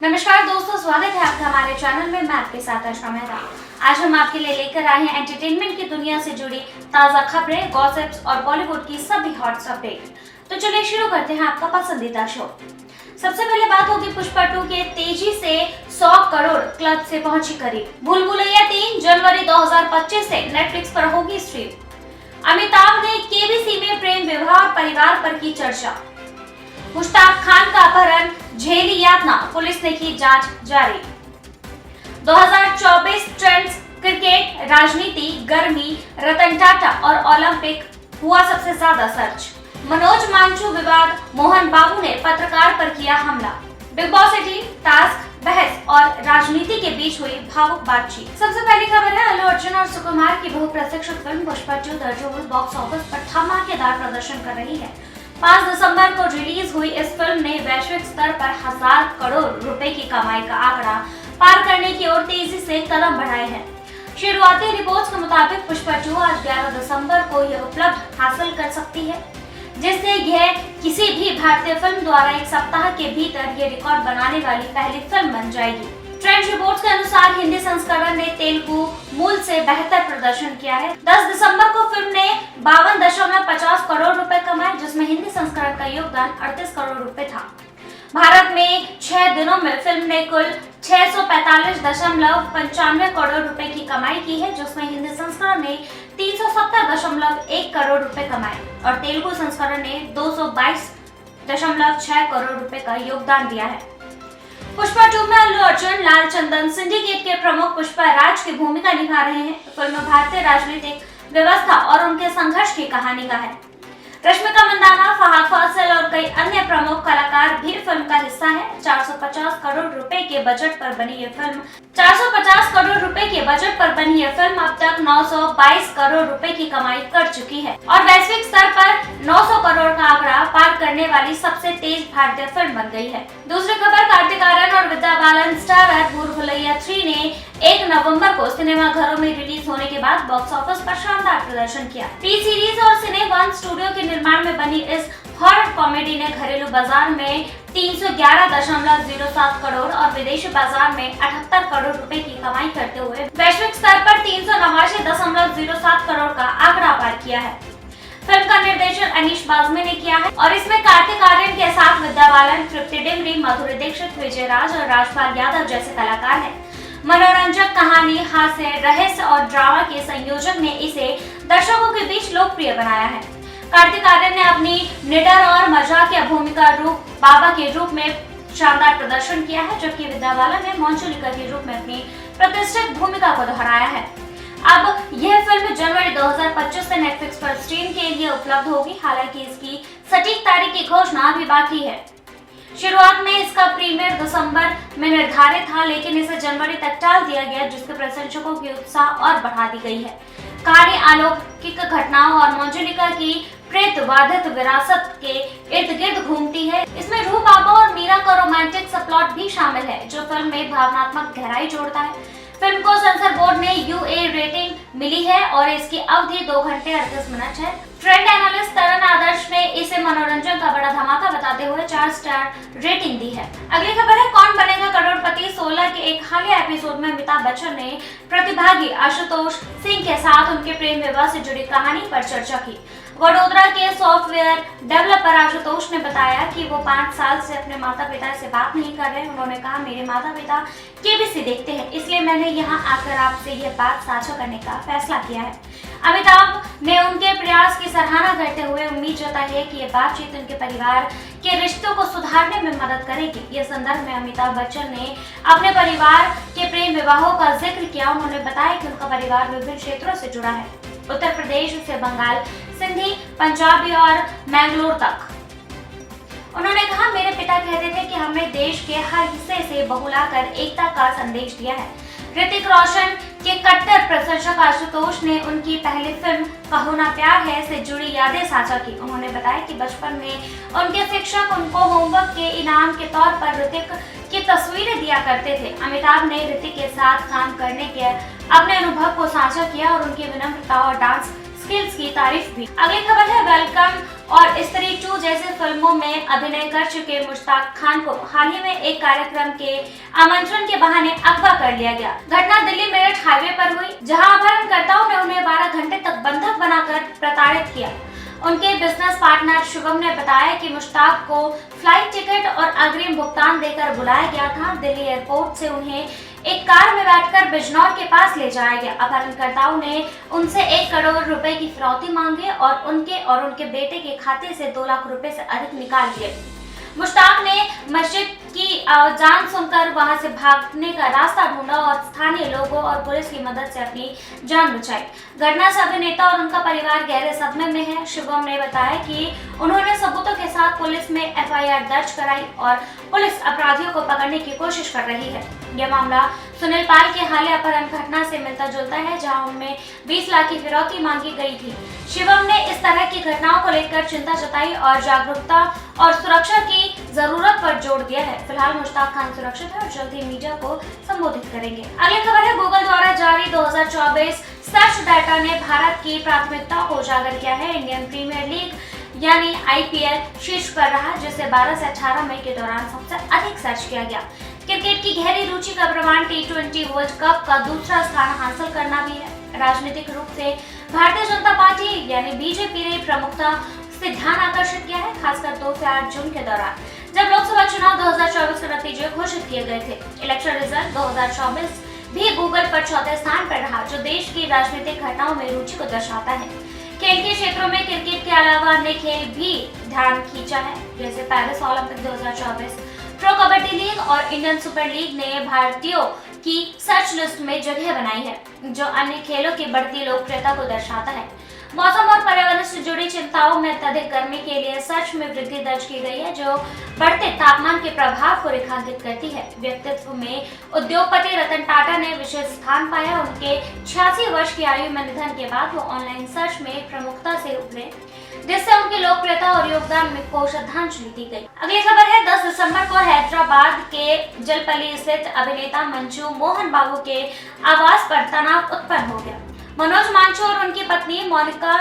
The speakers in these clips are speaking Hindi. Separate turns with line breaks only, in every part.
नमस्कार दोस्तों, स्वागत है आपका हमारे चैनल में। मैं आपके साथ आशा मेहरा। आज हम आपके लिए लेकर आए हैं एंटरटेनमेंट की दुनिया से जुड़ी ताजा खबरें, गॉसिप्स और बॉलीवुड की सभी हॉट अपडेट। तो चलिए शुरू करते हैं आपका पसंदीदा शो। सबसे पहले बात होगी पुष्पा 2 के तेजी से 100 करोड़ क्लब से पहुंची करीब। भूल भुलैया 3 जनवरी 2025 से नेटफ्लिक्स पर होगी स्ट्रीम। अमिताभ ने केबीसी में प्रेम विवाह और परिवार पर की चर्चा। मुश्ताक खान का अपहरण, झेली यातना, पुलिस ने की जांच जारी। 2024 ट्रेंड्स, क्रिकेट, राजनीति, गर्मी, रतन टाटा और ओलंपिक हुआ सबसे ज्यादा सर्च। मनोज मांझू विवाद, मोहन बाबू ने पत्रकार पर किया हमला। बिग बॉस 18, टास्क, बहस और राजनीति के बीच हुई भावुक बातचीत। सबसे पहली खबर है, अल्लू अर्जुन और सुकुमार की बहुप्रतीक्षित फिल्म पुष्पा 2 दर्जों बॉक्स ऑफिस पर धमाकेदार प्रदर्शन कर रही है। 5 दिसंबर को रिलीज हुई इस फिल्म ने वैश्विक स्तर पर 1000 करोड़ रुपए की कमाई का आंकड़ा पार करने की ओर तेजी से कदम बढ़ाए हैं। शुरुआती रिपोर्ट्स के मुताबिक पुष्पा 2 आज 11 दिसंबर को यह उपलब्ध हासिल कर सकती है, जिससे यह किसी भी भारतीय फिल्म द्वारा एक सप्ताह के भीतर ये रिकॉर्ड बनाने वाली पहली फिल्म बन जाएगी। ट्रेंड रिपोर्ट्स के अनुसार हिंदी संस्करण ने तेलुगु मूल से बेहतर प्रदर्शन किया है। 10 दिसंबर को फिल्म ने 52.50 करोड़ रुपए कमाए, जिसमें हिंदी संस्करण का योगदान 38 करोड़ रुपए था। भारत में 6 दिनों में फिल्म ने कुल 645.95 करोड़ रुपए की कमाई की है, जिसमें हिंदी संस्करण ने 370.1 करोड़ रुपए कमाए और तेलुगु संस्करण ने 222.6 करोड़ रुपए का योगदान दिया है। पुष्पा 2 में अल्लू अर्जुन लाल चंदन सिंडिकेट के प्रमुख पुष्पा राज की भूमिका निभा रहे हैं। फिल्म भारतीय राजनीतिक व्यवस्था और उनके संघर्ष की कहानी का है। रश्मिका मंदाना, फहद फासिल और कई अन्य प्रमुख कलाकार भी फिल्म का हिस्सा हैं। 450 करोड़ रुपए के बजट पर बनी यह फिल्म अब तक 922 करोड़ रुपए की कमाई कर चुकी है और वैश्विक स्तर पर 900 करोड़ का आंकड़ा पार करने वाली सबसे तेज भारतीय फिल्म बन गई है। दूसरी खबर, कार्तिक आर्यन और विद्या बालन स्टारर भूल भुलैया 3 ने 1 नवंबर को सिनेमा घरों में रिलीज होने के बाद बॉक्स ऑफिस पर शानदार प्रदर्शन किया। टी सीरीज और सिने वन स्टूडियो के निर्माण में बनी इस हॉरर कॉमेडी ने घरेलू बाजार में 311.07 करोड़ और विदेशी बाजार में 78 करोड़ रुपए की कमाई करते हुए वैश्विक स्तर पर 389.07 करोड़ का आंकड़ा पार किया है। फिल्म का निर्देशन अनीश बाज़मी ने किया है और इसमें कार्तिक आर्यन के साथ विद्या बालन, तृप्ति डिमरी, माधुरी दीक्षित, विजय राज और राजपाल यादव जैसे कलाकार हैं। मनोरंजक कहानी, हास्य, रहस्य और ड्रामा के संयोजन ने इसे दर्शकों के बीच लोकप्रिय बनाया है। कार्तिक आर्यन ने अपनी निडर और मजाकिया भूमिका रूप बाबा के रूप में शानदार प्रदर्शन किया है, जबकि विद्या बालन ने मंजुलिका के रूप में अपनी प्रतिष्ठित भूमिका को दोहराया है। अब यह फिल्म जनवरी 2025 से नेटफ्लिक्स पर स्ट्रीम के लिए उपलब्ध होगी। हालांकि इसकी सटीक तारीख की घोषणा अभी बाकी है। शुरुआत में इसका प्रीमियर दिसंबर में निर्धारित था, लेकिन इसे जनवरी तक टाल दिया गया, जिसके प्रशंसकों की उत्साह और बढ़ा दी गई है। कहानी अलौकिक घटनाओं और मंजुलिका की प्रेतवाधित विरासत के इर्द गिर्द घूमती है। इसमें रूह बाबा और मीरा का रोमांटिक सबप्लॉट भी शामिल है, जो फिल्म में भावनात्मक गहराई जोड़ता है। फिल्म को सेंसर बोर्ड ने UA रेटिंग मिली है और इसकी अवधि 2 घंटे 38 मिनट है। ट्रेंड एनालिस्ट तरन आदर्श ने इसे मनोरंजन का बड़ा धमाका बताते हुए 4 स्टार रेटिंग दी है। अगली खबर है, कौन बनेगा करोड़पति 16 के एक हालिया एपिसोड में अमिताभ बच्चन ने प्रतिभागी आशुतोष सिंह के साथ उनके प्रेम विवाह से जुड़ी कहानी पर चर्चा की। वडोदरा के सॉफ्टवेयर डेवलपर आशुतोष ने बताया कि वो 5 साल से अपने माता पिता से बात नहीं कर रहे। उन्होंने कहा, मेरे माता पिता केबीसी देखते हैं, इसलिए मैंने यहाँ आकर आपसे ये बात साझा करने का फैसला किया है। अमिताभ ने उनके प्रयास की सराहना करते हुए उम्मीद जताई है कि ये बातचीत उनके परिवार के रिश्तों को सुधारने में मदद करेगी। ये संदर्भ में अमिताभ बच्चन ने अपने परिवार के प्रेम विवाहों का जिक्र किया। उन्होंने बताया कि उनका परिवार विभिन्न क्षेत्रों से जुड़ा है, उत्तर प्रदेश से बंगाल, सिंधी, पंजाबी और मैंगलोर तक। उन्होंने कहा, मेरे पिता कहते थे कि हमने देश के हर हिस्से से बहुलाकर एकता का संदेश दिया है। ऋतिक रोशन के कट्टर प्रशंसक आशुतोष ने उनकी पहली फिल्म कहो ना प्यार है से जुड़ी यादें साझा की। उन्होंने बताया कि बचपन में उनके शिक्षक उनको होमवर्क के इनाम के तौर पर ऋतिक की तस्वीरें दिया करते थे। अमिताभ ने ऋतिक के साथ काम करने के अपने अनुभव को साझा किया और उनकी विनम्रता और डांस स्किल्स की तारीफ भी। अगली खबर है वेलकम और स्त्री 2 जैसे फिल्मों में अभिनय कर चुके मुश्ताक खान को हाल ही में एक कार्यक्रम के आमंत्रण के बहाने अगवा कर लिया गया। घटना दिल्ली मेरठ हाईवे पर हुई, जहां अपहरणकर्ताओं ने उन्हें 12 घंटे तक बंधक बनाकर प्रताड़ित किया। उनके बिजनेस पार्टनर शुभम ने बताया कि मुश्ताक को फ्लाइट टिकट और अग्रिम भुगतान देकर बुलाया गया था। दिल्ली एयरपोर्ट से उन्हें एक कार में बैठकर बिजनौर के पास ले जाया गया। अपहरणकर्ताओं ने उनसे 1 करोड़ रुपए की फिरौती मांगे और उनके बेटे के खाते से 2 लाख रुपए से अधिक निकाल लिए। मुश्ताक ने मस्जिद की आवाज़ सुनकर वहां से भागने का रास्ता ढूंढा और स्थानीय लोगों और पुलिस की मदद से अपनी जान बचाई। घटना से अभिनेता और उनका परिवार गहरे सदमे में है। शुभम ने बताया कि उन्होंने सबूतों के साथ पुलिस में एफआईआर दर्ज कराई और पुलिस अपराधियों को पकड़ने की कोशिश कर रही है। यह मामला सुनील पाल के हालिया अपहरण घटना से मिलता जुलता है, जहां उनमें 20 लाख की फिरौती मांगी गई थी। शिवम ने इस तरह की घटनाओं को लेकर चिंता जताई और जागरूकता और सुरक्षा की जरूरत पर जोर दिया है। फिलहाल मुश्ताक खान सुरक्षित है और जल्द ही मीडिया को संबोधित करेंगे। अगली खबर है गूगल द्वारा जारी 2024 सर्च डाटा ने भारत की प्राथमिकता को उजागर किया है। इंडियन प्रीमियर लीग यानी आईपीएल शीर्ष पर रहा, जिसे 12 से 18 मई के दौरान सबसे अधिक सर्च किया गया। क्रिकेट की गहरी रुचि का प्रमाण T20 वर्ल्ड कप का दूसरा स्थान हासिल करना भी है। राजनीतिक रूप से भारतीय जनता पार्टी यानी बीजेपी ने प्रमुखता से ध्यान आकर्षित किया है, खासकर 2 से 8 जून के दौरान, जब लोकसभा चुनाव 2024 के नतीजे घोषित किए गए थे। इलेक्शन रिजल्ट 2024 भी गूगल पर 4थे स्थान पर रहा, जो देश की राजनीतिक घटनाओं में रुचि को दर्शाता है। खेल के क्षेत्रों में क्रिकेट के अलावा अन्य खेल भी ध्यान खींचा है, जैसे Paris Olympic 2024, pro kabaddi league और इंडियन सुपर लीग ने भारतीयों की सर्च लिस्ट में जगह बनाई है, जो अन्य खेलों की बढ़ती लोकप्रियता को दर्शाता है। मौसम और पर्यावरण से जुड़ी चिंताओं में अत्यधिक गर्मी के लिए सर्च में वृद्धि दर्ज की गई है, जो बढ़ते तापमान के प्रभाव को रेखांकित करती है। व्यक्तित्व में उद्योगपति रतन टाटा ने विशेष स्थान पाया। उनके 86 वर्ष की आयु में निधन के बाद वो ऑनलाइन सर्च में प्रमुखता से उभरे, जिससे उनकी लोकप्रियता और योगदान में को श्रद्धांजलि दी गई। अगली खबर है 10 दिसंबर को हैदराबाद के जलपल्ली स्थित अभिनेता मंचू मोहन बाबू के आवास पर तनाव उत्पन्न हो गया। मनोज मांचू और उनकी पत्नी मोनिका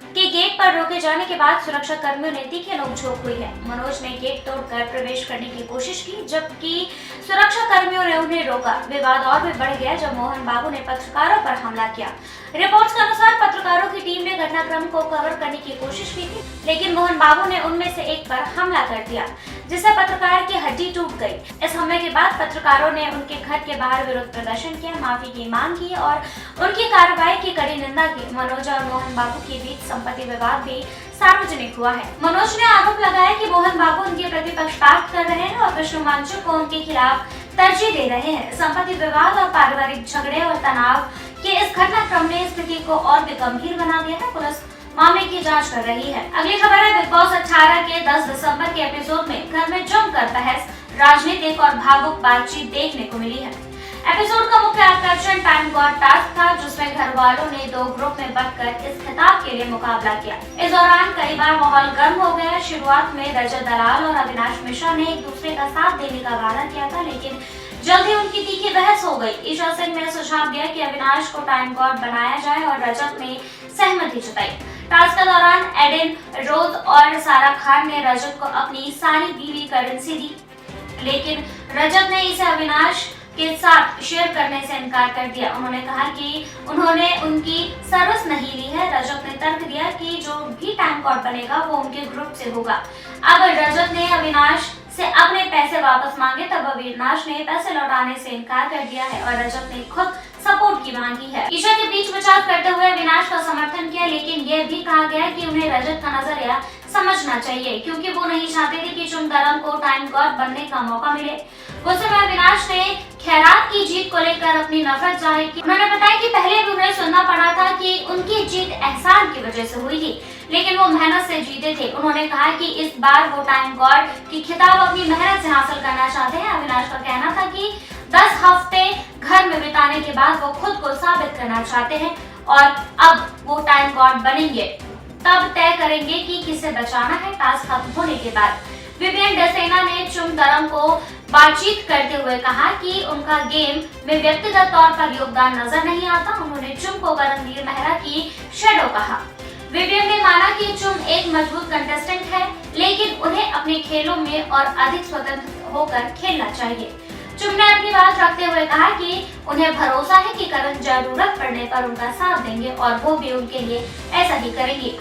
के गेट पर रोके जाने के बाद सुरक्षा कर्मियों ने तीखे नोकझोंक हुई है। मनोज ने गेट तोड़कर प्रवेश करने की कोशिश की, जबकि सुरक्षा कर्मियों ने उन्हें रोका। विवाद और भी बढ़ गया जब मोहन बाबू ने पत्रकारों पर हमला किया। रिपोर्ट्स के अनुसार पत्रकारों की टीम ने घटनाक्रम को कवर करने की कोशिश की थी, लेकिन मोहन बाबू ने उनमें से एक पर हमला कर दिया, जिससे पत्रकार की हड्डी टूट गई। इस हमले के बाद पत्रकारों ने उनके घर के बाहर विरोध प्रदर्शन किया, माफी की मांग की और उनकी कार्रवाई की कड़ी निंदा की। मनोज और मोहन बाबू के बीच संपत्ति विवाद भी सार्वजनिक हुआ है। मनोज ने आरोप लगाया कि मोहन बाबू उनके प्रति पक्षपात कर रहे हैं और विष्णु मांचू को उनके खिलाफ तरजीह दे रहे हैं। संपत्ति विवाद और पारिवारिक झगड़े और तनाव के इस घटनाक्रम ने स्थिति को और भी गंभीर बना दिया है। पुलिस मामले की जांच कर रही है। अगली खबर है बिग बॉस 18 के 10 दिसंबर के एपिसोड में घर में जमकर बहस, राजनीतिक और भावुक बातचीत देखने को मिली है। एपिसोड का मुख्य आकर्षण टाइम गॉड टास्क था, जिसमें घर वालों ने 2 ग्रुप में बंटकर इस खिताब के लिए मुकाबला किया। इस दौरान कई बार माहौल गर्म हो गया। शुरुआत में रजत दलाल और अविनाश मिश्रा ने एक दूसरे का साथ देने का वादा किया था, लेकिन जल्द ही उनकी तीखी बहस हो गई। ईशा सिंह ने सुझाव दिया कि अविनाश को टाइम गॉड बनाया जाए और रजत ने सहमति जताई। टास्क के दौरान एडेन रोज और सारा खान ने रजत को अपनी सारी बीवी करेंसी दी, लेकिन रजत ने इसे अविनाश के साथ शेयर करने से इनकार कर दिया। उन्होंने कहा कि उन्होंने उनकी सर्विस नहीं ली है। रजत ने तर्क दिया कि जो भी टाइम गॉड बनेगा वो उनके ग्रुप से होगा। अब रजत ने अविनाश से अपने पैसे वापस मांगे, तब अविनाश ने पैसे लौटाने से इनकार कर दिया है और रजत ने खुद सपोर्ट की मांगी है। ईशा के बीच बचाव करते हुए अविनाश का समर्थन किया, लेकिन यह भी कहा गया कि उन्हें रजत का नजरिया समझना चाहिए, क्योंकि वो नहीं चाहते थे कि चुनकरम को टाइम गॉड बनने का मौका मिले। उस समय अविनाश ने खैरात की जीत को लेकर अपनी नफरत जाहिर की। उन्होंने बताया कि पहले भी उन्हें सुनना पड़ा था कि उनकी जीत एहसान की वजह से हुई थी, लेकिन वो मेहनत से जीते थे। उन्होंने कहा कि इस बार वो टाइम गॉड की खिताब अपनी मेहनत से हासिल करना चाहते हैं। अविनाश का कहना था कि 10 हफ्ते घर में बिताने के बाद वो खुद को साबित करना चाहते हैं और अब वो टाइम गॉड बनेंगे, तब तय करेंगे कि किसे बचाना है। टास्क खत्म होने के बाद विवियन डेसेना ने चुनकरम को बातचीत करते हुए कहा कि उनका गेम में व्यक्तिगत तौर पर योगदान नजर नहीं आता। उन्होंने चुम को रणवीर मेहरा की शैडो कहा। विवियन ने माना कि चुम एक मजबूत कंटेस्टेंट है, लेकिन उन्हें अपने खेलों में और अधिक स्वतंत्र होकर खेलना चाहिए। चुम ने अपनी बात रखते हुए कहा कि उन्हें भरोसा है कि करण जरूरत पड़ने पर उनका साथ देंगे और वो भी उनके लिए ऐसा ही करेंगे।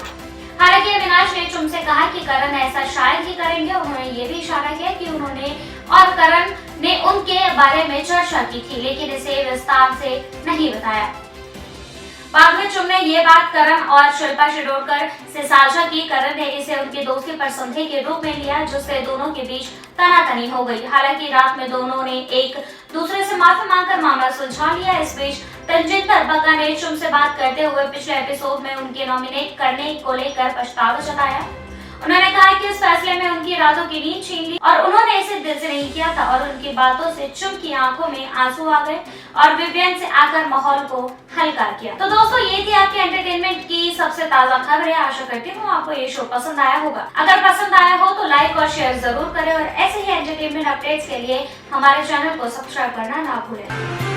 हालांकि अविनाश ने चुम से कहा कि करण ऐसा शायद ही करेंगे। उन्होंने ये भी इशारा किया कि उन्होंने और करण ने उनके बारे में चर्चा की थी, लेकिन इसे विस्तार से नहीं बताया। बाद में चुम ने ये बात करण और शिल्पा शिरोडकर से साझा की। करण ने इसे उनकी दोस्ती पर संदेह के रूप में लिया, जिससे दोनों के बीच तनातनी हो गई। हालांकि रात में दोनों ने एक दूसरे से माफी मांगकर मामला सुलझा लिया। इस बीच तंजिंदर बग्गा ने चुम से बात करते हुए पिछले एपिसोड में उनके नॉमिनेट करने को लेकर पछतावा जताया। उन्होंने कहा कि इस फैसले में उनकी रातों की नींद छीन ली और उन्होंने इसे दिल से नहीं किया था और उनकी बातों से चुम की आंखों में आंसू आ गए और विवियन से आकर माहौल को हल्का किया। तो दोस्तों, ये थी आपके एंटरटेनमेंट की सबसे ताजा खबरें। आशा करती हूँ आपको ये शो पसंद आया होगा। अगर पसंद आया हो तो लाइक और शेयर जरूर करें और ऐसे ही एंटरटेनमेंट अपडेट्स के लिए हमारे चैनल को सब्सक्राइब करना ना भूलें।